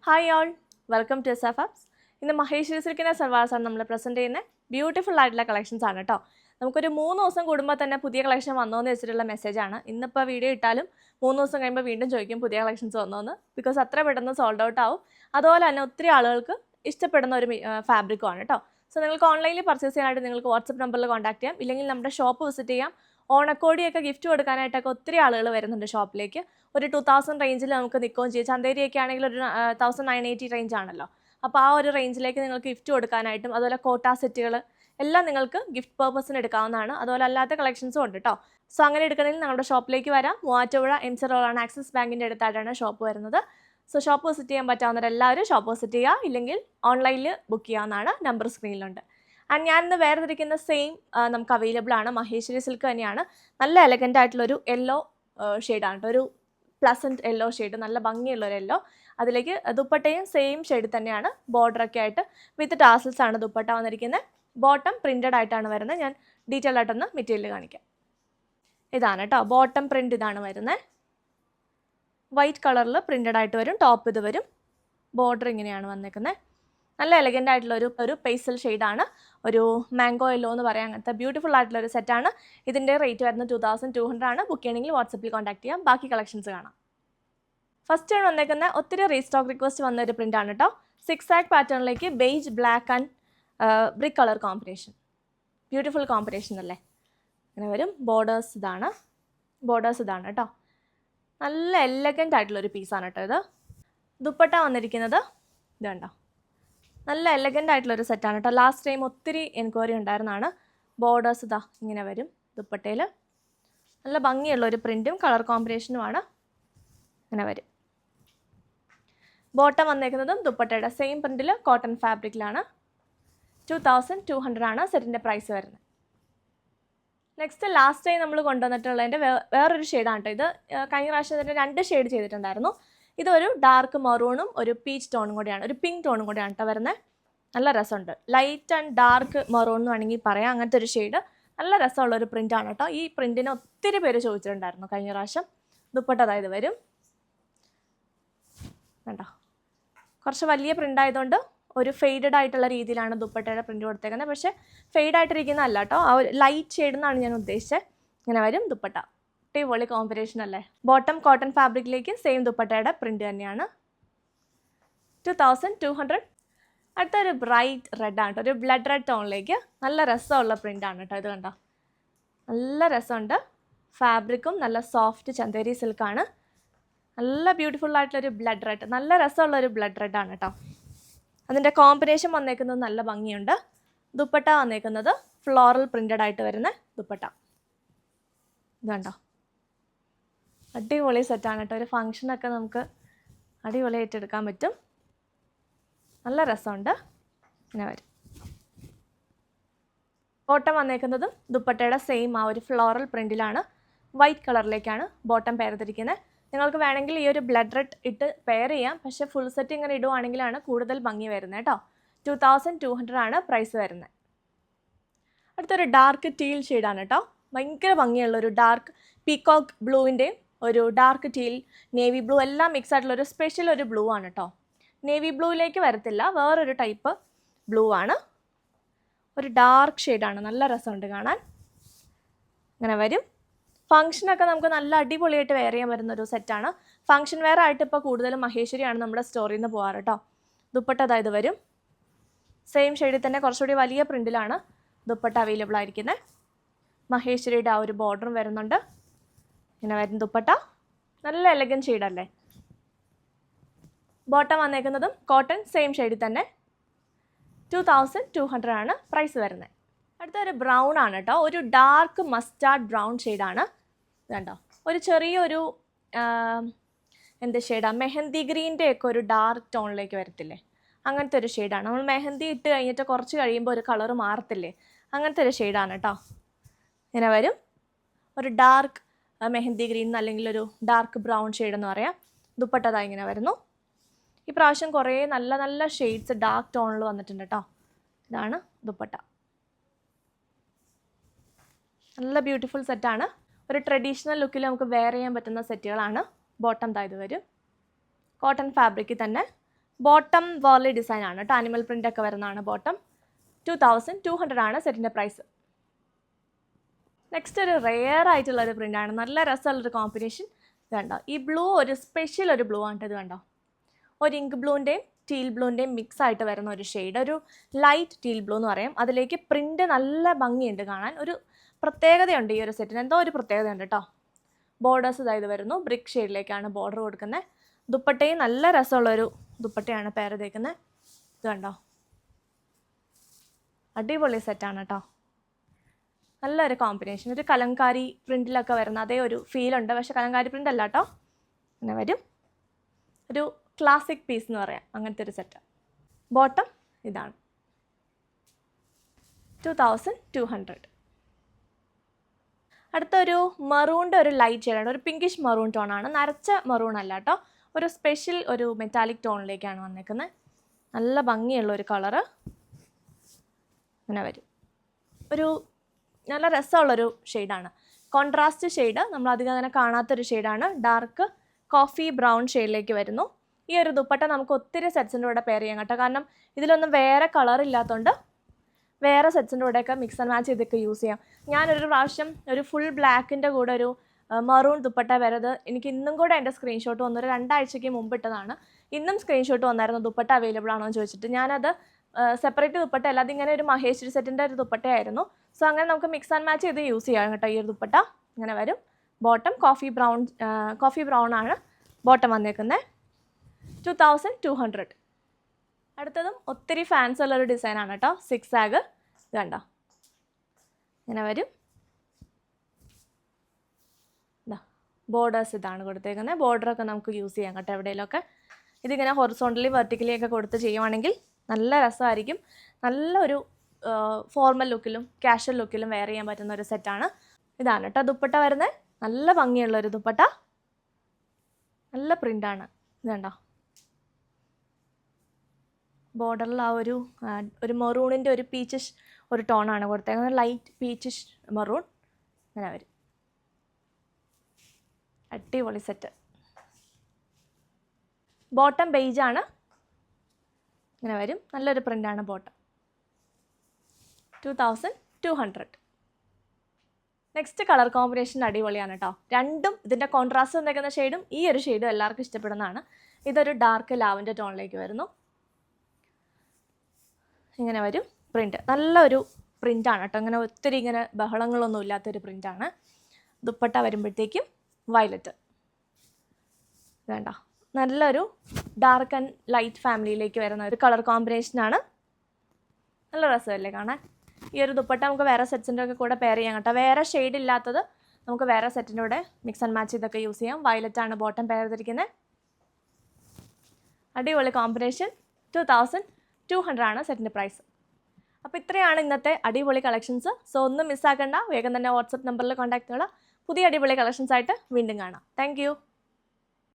Hi all, welcome to SFAPS. ഇന്ന് മഹേശ്വരി സിൽക്കിൻ്റെ സൽവാർസാണ് നമ്മൾ present ചെയ്യുന്നത്. ബ്യൂട്ടിഫുൾ ആയിട്ടുള്ള കളക്ഷൻസ് ആണ് കേട്ടോ. നമുക്കൊരു 3 ദിവസം കൂടുമ്പോൾ തന്നെ പുതിയ കളക്ഷൻ വന്നോന്ന് വെച്ചിട്ടുള്ള മെസ്സേജാണ്. ഇന്നിപ്പോൾ വീഡിയോ ഇട്ടാലും 3 ദിവസം കഴിയുമ്പോൾ വീണ്ടും ചോദിക്കും പുതിയ കളക്ഷൻസ് വന്നോന്ന്. ബിക്കോസ് അത്ര പെട്ടെന്ന് സോൾഡ് ഔട്ട് ആവും. അതുപോലെ തന്നെ ഒത്തിരി ആളുകൾക്ക് ഇഷ്ടപ്പെടുന്ന ഒരു ഫാബ്രിക്കും ആണ് കേട്ടോ. സോ നിങ്ങൾക്ക് ഓൺലൈനിൽ പർച്ചേസ് ചെയ്യാനായിട്ട് നിങ്ങൾക്ക് വാട്സപ്പ് നമ്പറിൽ കോൺടാക്ട് ചെയ്യാം, ഇല്ലെങ്കിൽ നമ്മുടെ ഷോപ്പ് വിസിറ്റ് ചെയ്യാം. ഓണക്കോടിയൊക്കെ ഗിഫ്റ്റ് കൊടുക്കാനായിട്ടൊക്കെ ഒത്തിരി ആളുകൾ വരുന്നുണ്ട് ഷോപ്പിലേക്ക്. ഒരു 2000 റേഞ്ചിൽ നമുക്ക് നിൽക്കുകയും ചെയ്യും. ചന്തേരിയൊക്കെ ആണെങ്കിൽ ഒരു 1980 റേഞ്ച് ആണല്ലോ. അപ്പോൾ ആ ഒരു റേഞ്ചിലേക്ക് നിങ്ങൾക്ക് ഗിഫ്റ്റ് കൊടുക്കാനായിട്ടും അതുപോലെ കോട്ട സെറ്റുകൾ എല്ലാം നിങ്ങൾക്ക് ഗിഫ്റ്റ് പർപ്പസിന് എടുക്കാവുന്നതാണ്. അതുപോലെ അല്ലാത്ത കളക്ഷൻസും ഉണ്ട് കേട്ടോ. സോ അങ്ങനെ എടുക്കണമെങ്കിൽ നമ്മുടെ ഷോപ്പിലേക്ക് വരാം. മൂവാറ്റുപുഴ MC റോഡാണ്, ആക്സിസ് ബാങ്കിൻ്റെ അടുത്തായിട്ടാണ് ഷോപ്പ് വരുന്നത്. സോ ഷോപ്പ് വിസിറ്റ് ചെയ്യാൻ പറ്റാവുന്നവരെല്ലാവരും ഷോപ്പ് വിസിറ്റ് ചെയ്യുക, ഇല്ലെങ്കിൽ ഓൺലൈനിൽ ബുക്ക് ചെയ്യാവുന്നതാണ്. നമ്പർ സ്ക്രീനിലുണ്ട്. ആൻഡ് ഞാനിന്ന് വേർതിരിക്കുന്ന സെയിം നമുക്ക് അവൈലബിൾ ആണ്. മഹേശ്വരി സിൽക്ക് തന്നെയാണ്. നല്ല എലഗൻ്റ് ആയിട്ടുള്ളൊരു യെല്ലോ ഷെയ്ഡാണ് കേട്ടോ. ഒരു പ്ലസൻറ്റ് യെല്ലോ ഷെയ്ഡ്, നല്ല ഭംഗിയുള്ളൊരു യെല്ലോ. അതിലേക്ക് ദുപ്പട്ടയും സെയിം ഷെയ്ഡ് തന്നെയാണ്. ബോർഡറൊക്കെ ആയിട്ട് വിത്ത് ടാസൽസ് ആണ് ദുപ്പട്ട വന്നിരിക്കുന്നത്. ബോട്ടം പ്രിൻറ്റഡ് ആയിട്ടാണ് വരുന്നത്. ഞാൻ ഡീറ്റെയിൽ ആയിട്ടൊന്ന് മെറ്റീരിയൽ കാണിക്കാം. ഇതാണ് കേട്ടോ ബോട്ടം പ്രിൻറ്റ്, ഇതാണ് വരുന്നത്. വൈറ്റ് കളറിൽ പ്രിൻറ്റഡ് ആയിട്ട് വരും. ടോപ്പ് ഇത് വരും. ബോർഡർ ഇങ്ങനെയാണ് വന്നേക്കുന്നത്. നല്ല എലഗൻ്റ് ആയിട്ടുള്ള ഒരു പേസൽ ഷെയ്ഡാണ്. ഒരു മാംഗോ യെല്ലോ എന്ന് പറയാം. അങ്ങനത്തെ ബ്യൂട്ടിഫുൾ ആയിട്ടുള്ള ഒരു സെറ്റാണ്. ഇതിൻ്റെ റേറ്റ് വരുന്നത് 2200 ആണ്. ബുക്ക് ചെയ്യണമെങ്കിൽ വാട്സപ്പിൽ കോൺടാക്ട് ചെയ്യാം. ബാക്കി കളക്ഷൻസ് കാണാം. ഫസ്റ്റ് ആണ് വന്നേക്കുന്ന ഒത്തിരി റീസ്റ്റോക്ക് റിക്വസ്റ്റ് വന്ന ഒരു പ്രിൻ്റ് ആണ് കേട്ടോ. 6 ആക്ക് പാറ്റേണിലേക്ക് beige, black and brick colour combination. Beautiful combination അല്ലേ? അങ്ങനെ വരും. ബോർഡേഴ്സ് ഇതാണ് കേട്ടോ. നല്ല എലഗൻ്റ് ആയിട്ടുള്ളൊരു പീസാണ് കേട്ടോ ഇത്. ദുപ്പട്ട വന്നിരിക്കുന്നത് ഇത് കണ്ടോ. നല്ല എലഗൻ്റ് ആയിട്ടുള്ളൊരു സെറ്റാണ് കേട്ടോ. ലാസ്റ്റ് ടൈം ഒത്തിരി എൻക്വയറി ഉണ്ടായിരുന്നതാണ്. ബോർഡേഴ്സ് ഇതാ ഇങ്ങനെ വരും. ദുപ്പട്ടയിൽ നല്ല ഭംഗിയുള്ളൊരു പ്രിൻറ്റും കളർ കോമ്പിനേഷനുമാണ്. ഇങ്ങനെ വരും. ബോട്ടം വന്നേക്കുന്നതും ദുപ്പട്ടയുടെ സെയിം പ്രിൻറ്റിൽ കോട്ടൺ ഫാബ്രിക്കിലാണ്. 2200 ആണ് സെറ്റിൻ്റെ പ്രൈസ് വരുന്നത്. നെക്സ്റ്റ് ലാസ്റ്റ് ടൈം നമ്മൾ കൊണ്ടുവന്നിട്ടുള്ളതിൻ്റെ വേറൊരു ഷെയ്ഡാണ് കേട്ടോ. ഇത് കഴിഞ്ഞ പ്രാവശ്യം ഇതിൻ്റെ 2 ഷെയ്ഡ് ചെയ്തിട്ടുണ്ടായിരുന്നു. ഇതൊരു ഡാർക്ക് മറൂണും ഒരു പീച്ച് ടോണും കൂടിയാണ്, ഒരു പിങ്ക് ടോണും കൂടിയാണ് കേട്ടോ വരുന്നത്. നല്ല രസമുണ്ട്. ലൈറ്റ് ആൻഡ് ഡാർക്ക് മറൂൺ എന്ന് വേണമെങ്കിൽ പറയാം. അങ്ങനത്തെ ഒരു ഷെയ്ഡ് നല്ല രസമുള്ളൊരു പ്രിൻ്റാണ് കേട്ടോ. ഈ പ്രിൻറ്റിന് ഒത്തിരി പേര് ചോദിച്ചിട്ടുണ്ടായിരുന്നു കഴിഞ്ഞ പ്രാവശ്യം. ദുപ്പട്ട അതായത് വരും കേട്ടോ. കുറച്ച് വലിയ പ്രിൻ്റ് ആയതുകൊണ്ട് ഒരു ഫെയ്ഡഡ് ആയിട്ടുള്ള രീതിയിലാണ് ദുപ്പട്ടയുടെ പ്രിൻറ്റ് കൊടുത്തേക്കുന്നത്. പക്ഷേ ഫെയ്ഡ് ആയിട്ടിരിക്കുന്നതല്ല കേട്ടോ. ആ ഒരു ലൈറ്റ് ഷെയ്ഡ് എന്നാണ് ഞാൻ ഉദ്ദേശിച്ചത്. ഇങ്ങനെ വരും ദുപ്പട്ട. അടിപൊളി കോമ്പിനേഷൻ അല്ലേ? ബോട്ടം കോട്ടൺ ഫാബ്രിക്കിലേക്ക് സെയിം ദുപ്പട്ടയുടെ പ്രിൻറ്റ് തന്നെയാണ്. 2200. അടുത്തൊരു ബ്രൈറ്റ് റെഡ് ആണ് കേട്ടോ. ഒരു ബ്ലഡ് റെഡ് ടോണിലേക്ക് നല്ല രസമുള്ള പ്രിൻ്റാണ് കേട്ടോ. ഇത് കണ്ടോ, നല്ല രസമുണ്ട്. ഫാബ്രിക്കും നല്ല സോഫ്റ്റ് ചന്തേരി സിൽക്കാണ്. നല്ല ബ്യൂട്ടിഫുൾ ആയിട്ടുള്ളൊരു ബ്ലഡ് റെഡ്, നല്ല രസമുള്ളൊരു ബ്ലഡ് റെഡ് ആണ് കേട്ടോ. അതിൻ്റെ കോമ്പിനേഷൻ വന്നേക്കുന്നത് നല്ല ഭംഗിയുണ്ട്. ദുപ്പട്ട വന്നേക്കുന്നത് ഫ്ലോറൽ പ്രിൻറ്റഡ് ആയിട്ട് വരുന്ന ദുപ്പട്ട. ഇത് കണ്ടോ, അടിപൊളി സെറ്റാണ് കേട്ടോ. ഒരു ഫങ്ഷനൊക്കെ നമുക്ക് അടിപൊളിയായിട്ട് എടുക്കാൻ പറ്റും. നല്ല രസമുണ്ട്. ഇങ്ങനെ വരും. ബോട്ടം വന്നേക്കുന്നതും ദുപ്പട്ടയുടെ സെയിം ആ ഒരു ഫ്ലോറൽ പ്രിൻറ്റിലാണ്. വൈറ്റ് കളറിലേക്കാണ് ബോട്ടം പെയർതിരിക്കുന്നത്. നിങ്ങൾക്ക് വേണമെങ്കിൽ ഈ ഒരു ബ്ലഡ് റെഡ് ഇട്ട് പെയർ ചെയ്യാം. പക്ഷേ ഫുൾ സെറ്റ് ഇങ്ങനെ ഇടുവാണെങ്കിലാണ് കൂടുതൽ ഭംഗി വരുന്നത് കേട്ടോ. 2200 ആണ് പ്രൈസ് വരുന്നത്. അടുത്തൊരു ഡാർക്ക് ടീൽ ഷെയ്ഡാണ് കേട്ടോ. ഭയങ്കര ഭംഗിയുള്ളൊരു ഡാർക്ക് പീകോക്ക് ബ്ലൂവിൻ്റെയും ഒരു ഡാർക്ക് ടീൽ, നേവി ബ്ലൂ എല്ലാം മിക്സ് ആയിട്ടുള്ളൊരു സ്പെഷ്യൽ ഒരു ബ്ലൂ ആണ് കേട്ടോ. നേവി ബ്ലൂവിലേക്ക് വരത്തില്ല, വേറൊരു ടൈപ്പ് ബ്ലൂ ആണ്. ഒരു ഡാർക്ക് ഷെയ്ഡാണ്. നല്ല രസമുണ്ട് കാണാൻ. ഇങ്ങനെ വരും. ഫംഗ്ഷനൊക്കെ നമുക്ക് നല്ല അടിപൊളിയായിട്ട് വെയർ ചെയ്യാൻ വരുന്നൊരു സെറ്റാണ്. ഫംഗ്ഷൻ വെയർ ആയിട്ട് ഇപ്പോൾ കൂടുതലും മഹേശ്വരിയാണ് നമ്മുടെ സ്റ്റോറിൽ നിന്ന് പോകാറ് കേട്ടോ. ദുപ്പട്ട അതായത് വരും. സെയിം ഷെയ്ഡിൽ തന്നെ കുറച്ചുകൂടി വലിയ പ്രിൻറ്റിലാണ് ദുപ്പട്ട അവൈലബിൾ ആയിരിക്കുന്നത്. മഹേശ്വരിയുടെ ആ ഒരു ബോർഡറും വരുന്നുണ്ട്. ഇങ്ങനെ വരും ദുപ്പട്ട. നല്ല എലഗൻ്റ് ഷെയ്ഡല്ലേ? ബോട്ടം വന്നേക്കുന്നതും കോട്ടൺ സെയിം ഷെയ്ഡിൽ തന്നെ. 2200 ആണ് പ്രൈസ് വരുന്നത്. അടുത്തൊരു ബ്രൗൺ ആണ് കേട്ടോ. ഒരു ഡാർക്ക് മസ്റ്റാർഡ് ബ്രൗൺ ഷെയ്ഡാണ്. ഇതുണ്ടോ, ഒരു ചെറിയൊരു എന്ത് ഷെയ്ഡാണ്, മെഹന്തി ഗ്രീൻ്റെ ഒക്കെ ഒരു ഡാർക്ക് ടോണിലേക്ക് വരത്തില്ലേ, അങ്ങനത്തെ ഒരു ഷെയ്ഡാണ്. നമ്മൾ മെഹന്തി ഇട്ട് കഴിഞ്ഞിട്ട് കുറച്ച് കഴിയുമ്പോൾ ഒരു കളറ് മാറത്തില്ലേ, അങ്ങനത്തെ ഒരു ഷെയ്ഡാണ് കേട്ടോ. ഇങ്ങനെ വരും. ഒരു ഡാർക്ക് മെഹന്തി ഗ്രീൻ അല്ലെങ്കിൽ ഒരു ഡാർക്ക് ബ്രൗൺ ഷെയ്ഡ് എന്ന് പറയാം. ദുപ്പട്ട ഇങ്ങനെ വരുന്നു. ഈ പ്രാവശ്യം കുറേ നല്ല നല്ല ഷെയ്ഡ്സ് ഡാർക്ക് ടോണിൽ വന്നിട്ടുണ്ട് കേട്ടോ. ഇതാണ് ദുപ്പട്ട. നല്ല ബ്യൂട്ടിഫുൾ സെറ്റാണ്. ഒരു ട്രഡീഷണൽ ലുക്കിൽ നമുക്ക് വെയർ ചെയ്യാൻ പറ്റുന്ന സെറ്റുകളാണ്. ബോട്ടം ഇത് വരും. കോട്ടൺ ഫാബ്രിക്കിൽ തന്നെ ബോട്ടം വോളി ഡിസൈൻ ആണ് കേട്ടോ, ആനിമൽ പ്രിൻ്റ് ഒക്കെ വരുന്നതാണ് ബോട്ടം. 2200 ആണ് സെറ്റിൻ്റെ പ്രൈസ്. നെക്സ്റ്റ് ഒരു റെയർ ആയിട്ടുള്ളൊരു പ്രിൻ്റാണ്, നല്ല രസമുള്ളൊരു കോമ്പിനേഷൻ. ഇത് കണ്ടോ, ഈ ബ്ലൂ ഒരു സ്പെഷ്യൽ ഒരു ബ്ലൂ ആണ്. ഇത് കണ്ടോ, ഒരു ഇങ്ക് ബ്ലൂൻ്റെയും ടീൽ ബ്ലൂൻ്റെയും മിക്സ് ആയിട്ട് വരുന്ന ഒരു ഷെയ്ഡ്, ഒരു ലൈറ്റ് ടീൽ ബ്ലൂ എന്ന് പറയും. അതിലേക്ക് പ്രിൻ്റ് നല്ല ഭംഗിയുണ്ട് കാണാൻ. ഒരു പ്രത്യേകതയുണ്ട് ഈ ഒരു സെറ്റിന്, എന്തോ ഒരു പ്രത്യേകതയുണ്ട് കേട്ടോ. ബോർഡേഴ്സ് ഇതായത് വരുന്നു, ബ്രിക്ക് ഷെയ്ഡിലേക്കാണ് ബോർഡർ കൊടുക്കുന്നത്. ദുപ്പട്ടയും നല്ല രസമുള്ളൊരു ദുപ്പട്ടയാണ് പേര് തേക്കുന്നത്. ഇത് കണ്ടോ, അടിപൊളി സെറ്റാണ് കേട്ടോ. നല്ലൊരു കോമ്പിനേഷൻ, ഒരു കലങ്കാരി പ്രിൻറ്റിലൊക്കെ വരുന്ന അതേ ഒരു ഫീലുണ്ട്, പക്ഷെ കലങ്കാരി പ്രിൻ്റ് അല്ല കേട്ടോ. അങ്ങനെ വരും, ഒരു ക്ലാസിക് പീസ് എന്ന് പറയാം, അങ്ങനത്തെ ഒരു സെറ്റ്. ബോട്ടം ഇതാണ് 2200. അടുത്തൊരു മറൂണിൻ്റെ ഒരു ലൈറ്റ് ഷെയ്ഡാണ്, ഒരു പിങ്കിഷ് മറൂൺ ടോണാണ്, നരച്ച മറൂൺ അല്ല കേട്ടോ, ഒരു സ്പെഷ്യൽ ഒരു മെറ്റാലിക് ടോണിലേക്കാണ് വന്നേക്കുന്നത്. നല്ല ഭംഗിയുള്ള ഒരു കളറ്. അങ്ങനെ വരും, ഒരു നല്ല രസമുള്ളൊരു ഷെയ്ഡാണ്, കോൺട്രാസ്റ്റ് ഷെയ്ഡ്, നമ്മൾ അധികം അങ്ങനെ കാണാത്തൊരു ഷെയ്ഡാണ്. ഡാർക്ക് കോഫി ബ്രൗൺ ഷെയ്ഡിലേക്ക് വരുന്നു. ഈ ഒരു ദുപ്പട്ട നമുക്ക് ഒത്തിരി സെറ്റ്സിൻ്റെ കൂടെ പെയർ ചെയ്യാം കേട്ടോ, കാരണം ഇതിലൊന്നും വേറെ കളർ ഇല്ലാത്തതുകൊണ്ട് വേറെ സെറ്റ്സിൻ്റെ കൂടെയൊക്കെ മിക്സ് ആൻഡ് മാച്ച് ചെയ്തൊക്കെ യൂസ് ചെയ്യാം. ഞാനൊരു പ്രാവശ്യം ഒരു ഫുൾ ബ്ലാക്കിൻ്റെ കൂടെ ഒരു മറൂൺ ദുപ്പട്ട വരത് എനിക്ക് ഇന്നും കൂടെ എൻ്റെ സ്ക്രീൻഷോട്ട് വന്നു, ഒരു 2 ആഴ്ചയ്ക്ക് മുമ്പ് ഇട്ടതാണ്. ഇന്നും സ്ക്രീൻഷോട്ട് വന്നായിരുന്നു ദുപ്പട്ട അവൈലബിൾ ആണോ എന്ന് ചോദിച്ചിട്ട്. ഞാനത് സെപ്പറേറ്റ് ദുപ്പട്ട അല്ലാതെ ഇങ്ങനെ ഒരു മഹേശ്വരി സെറ്റിൻ്റെ ഒരു ദുപ്പട്ടയായിരുന്നു. സോ അങ്ങനെ നമുക്ക് മിക്സ് ആൻഡ് മാച്ച് ചെയ്ത് യൂസ് ചെയ്യാം കേട്ടോ ഈ ഒരു ദുപ്പട്ട. ഇങ്ങനെ വരും. ബോട്ടം കോഫി ബ്രൗൺ ആണ് ബോട്ടം വന്നേക്കുന്നത്. 2200. അടുത്തതും ഒത്തിരി ഫാൻസ് ഉള്ളൊരു ഡിസൈനാണ് കേട്ടോ, 6 ആഗ്. ഇത് കണ്ടോ, ഇങ്ങനെ വരും. ബോർഡേഴ്സ് ഇതാണ് കൊടുത്തേക്കുന്നത്. ബോർഡറൊക്കെ നമുക്ക് യൂസ് ചെയ്യാം കേട്ടോ എവിടെയെങ്കിലുമൊക്കെ. ഇതിങ്ങനെ ഹൊറിസോണ്ടലി വെർട്ടിക്കലി ഒക്കെ കൊടുത്ത് ചെയ്യുവാണെങ്കിൽ നല്ല രസമായിരിക്കും. നല്ലൊരു ഫോർമൽ ലുക്കിലും കാഷ്വൽ ലുക്കിലും വെയർ ചെയ്യാൻ പറ്റുന്ന ഒരു സെറ്റാണ്. ഇതാണ് കേട്ടോ ദുപ്പട്ട വരുന്നത്. നല്ല ഭംഗിയുള്ളൊരു ദുപ്പട്ട, നല്ല പ്രിൻ്റാണ്. ഇത് കണ്ടോ, ബോർഡറിൽ ആ ഒരു മെറൂണിൻ്റെ ഒരു പീച്ചിഷ് ഒരു ടോണാണ് കൊടുത്തേക്കുന്നത്, ലൈറ്റ് പീച്ചിഷ് മെറൂൺ. അങ്ങനെ വരും, അടിപൊളി സെറ്റ്. ബോട്ടം ബെയ്ജാണ്, ഇങ്ങനെ വരും. നല്ലൊരു പ്രിൻ്റാണ് ബോട്ടം. 2200. നെക്സ്റ്റ് കളർ കോമ്പിനേഷൻ അടിപൊളിയാണ് കേട്ടോ. രണ്ടും ഇതിൻ്റെ കോൺട്രാസ്റ്റ് വന്നേക്കുന്ന ഷെയ്ഡും ഈ ഒരു ഷെയ്ഡും എല്ലാവർക്കും ഇഷ്ടപ്പെടുന്നതാണ്. ഇതൊരു ഡാർക്ക് ലാവൻഡർ ടോണിലേക്ക് വരുന്നു. ഇങ്ങനെ വരും പ്രിൻ്റ്, നല്ലൊരു പ്രിൻ്റാണ് കേട്ടോ. ഇങ്ങനെ ഒത്തിരി ഇങ്ങനെ ബഹളങ്ങളൊന്നും ഇല്ലാത്തൊരു പ്രിൻ്റാണ്. ദുപ്പട്ട വരുമ്പോഴത്തേക്കും വയലറ്റ്. വേണ്ട, നല്ലൊരു ഡാർക്ക് ആൻഡ് ലൈറ്റ് ഫാമിലിയിലേക്ക് വരുന്ന ഒരു കളർ കോമ്പിനേഷനാണ്. നല്ല രസമല്ലേ കാണാൻ. ഈ ഒരു ദുപ്പട്ട നമുക്ക് വേറെ സെറ്റ്സിൻ്റെ ഒക്കെ കൂടെ പെയർ ചെയ്യാം കേട്ടോ. വേറെ ഷെയ്ഡ് ഇല്ലാത്തത് നമുക്ക് വേറെ സെറ്റിൻ്റെ കൂടെ മിക്സ് ആൻഡ് മാച്ച് ചെയ്തൊക്കെ യൂസ് ചെയ്യാം. വയലറ്റാണ് ബോട്ടം പെയർ ചെയ്തിരിക്കുന്നത്. അടിപൊളി കോമ്പിനേഷൻ. 2200 ആണ് സെറ്റിൻ്റെ പ്രൈസ്. അപ്പോൾ ഇത്രയാണ് ഇന്നത്തെ അടിപൊളി കളക്ഷൻസ്. സോ ഒന്നും മിസ്സാക്കണ്ട, വേഗം തന്നെ വാട്സപ്പ് നമ്പറിൽ കോൺടാക്ട് ചെയ്യുക. പുതിയ അടിപൊളി കളക്ഷൻസ് ആയിട്ട് വീണ്ടും കാണാം. താങ്ക്